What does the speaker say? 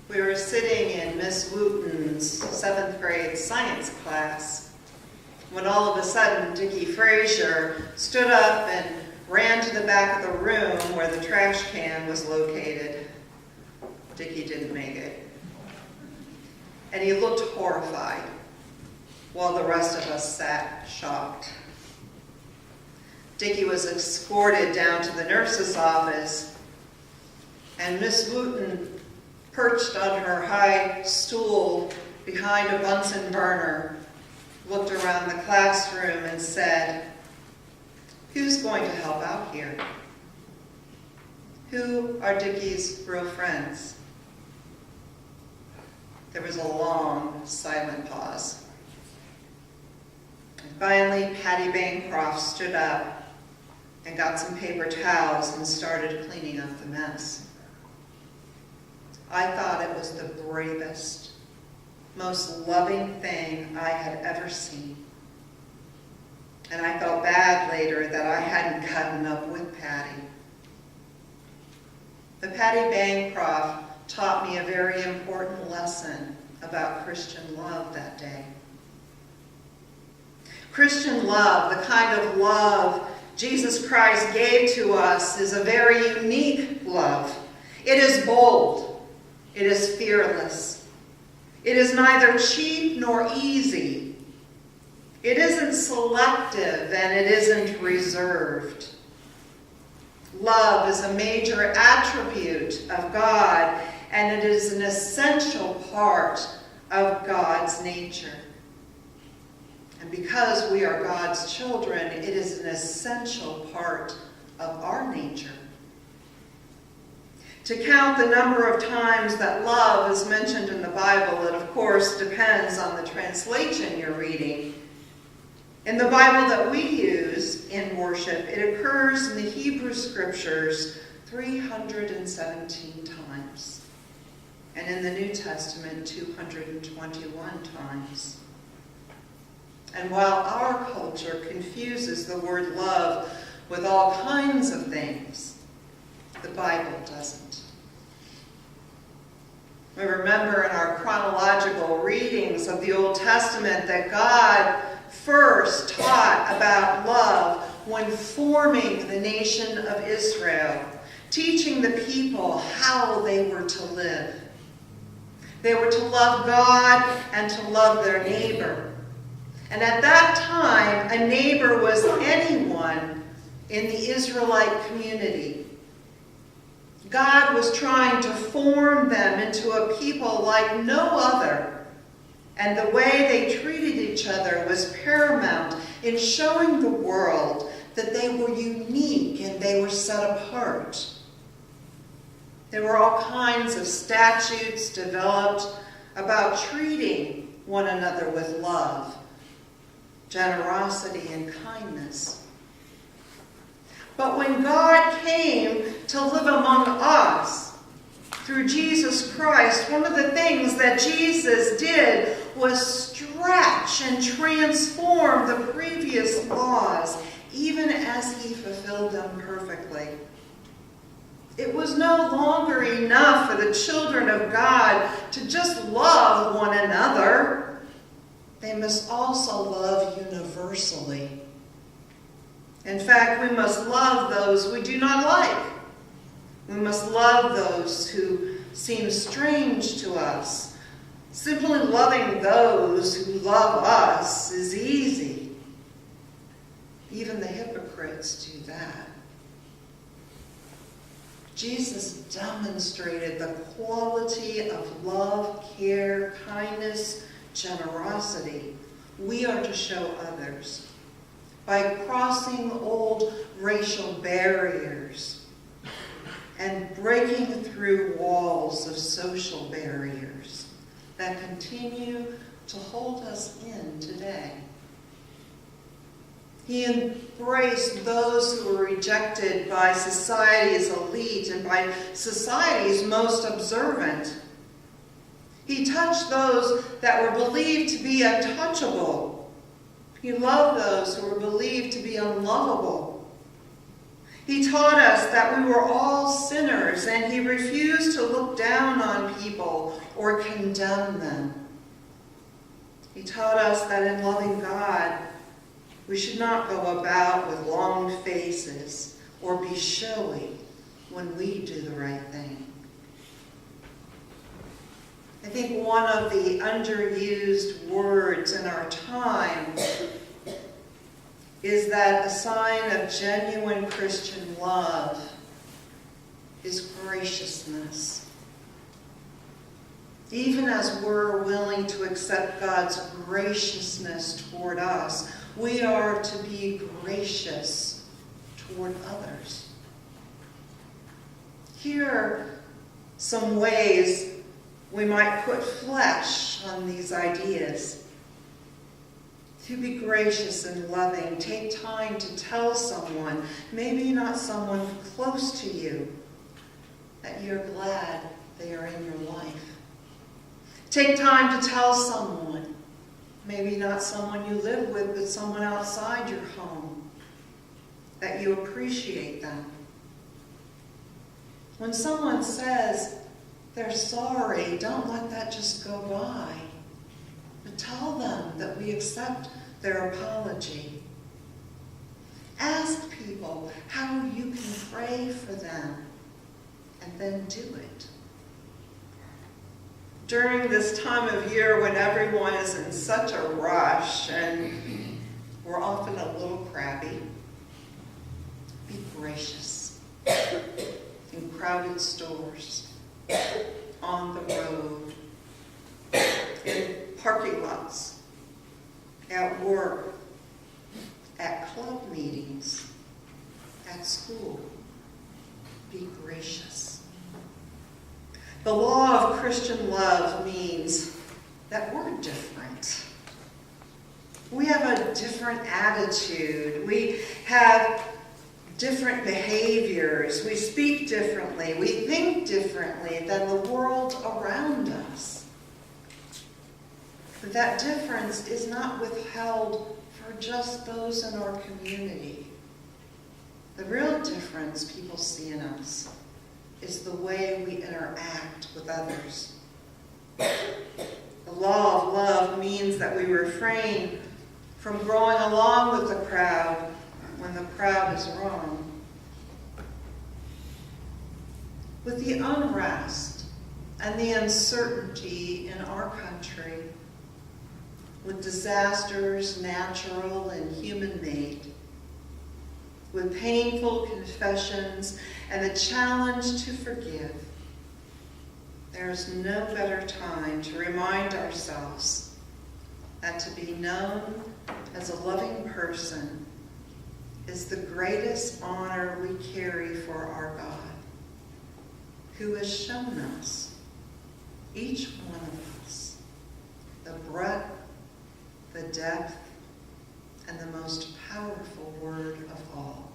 We were sitting in Miss Wooten's 7th grade science class when all of a sudden Dickie Frazier stood up and ran to the back of the room where the trash can was located. Dickie didn't make it. And he looked horrified while the rest of us sat shocked. Dickie was escorted down to the nurse's office, and Miss Wooten, perched on her high stool behind a Bunsen burner, looked around the classroom and said, "Who's going to help out here? Who are Dickie's real friends?" There was a long, silent pause. And finally, Patty Bancroft stood up and got some paper towels and started cleaning up the mess. I thought it was the bravest, most loving thing I had ever seen. And I felt bad later that I hadn't gotten up with Patty. But Patty Bancroft taught me a very important lesson about Christian love that day. Christian love, the kind of love Jesus Christ gave to us, is a very unique love. It is bold. It is fearless. It is neither cheap nor easy. It isn't selective and it isn't reserved. Love is a major attribute of God, and it is an essential part of God's nature. And because we are God's children, it is an essential part of our nature. To count the number of times that love is mentioned in the Bible, it of course depends on the translation you're reading. In the Bible that we use in worship, it occurs in the Hebrew Scriptures 317 times, and in the New Testament 221 times. And while our culture confuses the word love with all kinds of things, the Bible doesn't. We remember in our chronological readings of the Old Testament that God first taught about love when forming the nation of Israel, teaching the people how they were to live. They were to love God and to love their neighbor. And at that time, a neighbor was anyone in the Israelite community. God was trying to form them into a people like no other, and the way they treated each other was paramount in showing the world that they were unique and they were set apart. There were all kinds of statutes developed about treating one another with love, generosity, and kindness. But when God came to live among us through Jesus Christ, one of the things that Jesus did was stretch and transform the previous laws, even as he fulfilled them perfectly. It was no longer enough for the children of God to just love one another. They must also love universally. In fact, we must love those we do not like. We must love those who seem strange to us. Simply loving those who love us is easy. Even the hypocrites do that. Jesus demonstrated the quality of love, care, kindness, generosity we are to show others by crossing old racial barriers and breaking through walls of social barriers that continue to hold us in today. He embraced those who were rejected by society's elite and by society's most observant. He touched those that were believed to be untouchable. He loved those who were believed to be unlovable. He taught us that we were all sinners, and he refused to look down on people or condemn them. He taught us that in loving God, we should not go about with long faces or be showy when we do the right thing. I think one of the underused words in our time is that a sign of genuine Christian love is graciousness. Even as we're willing to accept God's graciousness toward us, we are to be gracious toward others. Here are some ways we might put flesh on these ideas. To be gracious and loving, take time to tell someone, maybe not someone close to you, that you're glad they are in your life. Take time to tell someone, maybe not someone you live with, but someone outside your home, that you appreciate them. When someone says they're sorry, don't let that just go by. But tell them that we accept their apology. Ask people how you can pray for them, and then do it. During this time of year when everyone is in such a rush and we're often a little crabby, be gracious. In crowded stores, on the road, in parking lots, at work, at club meetings, at school. Be gracious. The law of Christian love means that we're different. We have a different attitude. We have different behaviors. We speak differently. We think differently than the world around us. But that difference is not withheld for just those in our community. The real difference people see in us is the way we interact with others. The law of love means that we refrain from growing along with the crowd when the crowd is wrong. With the unrest and the uncertainty in our country, with disasters, natural and human-made, with painful confessions and the challenge to forgive, there is no better time to remind ourselves that to be known as a loving person is the greatest honor we carry for our God, who has shown us, each one of us, the breadth, the depth, and the most powerful word of all.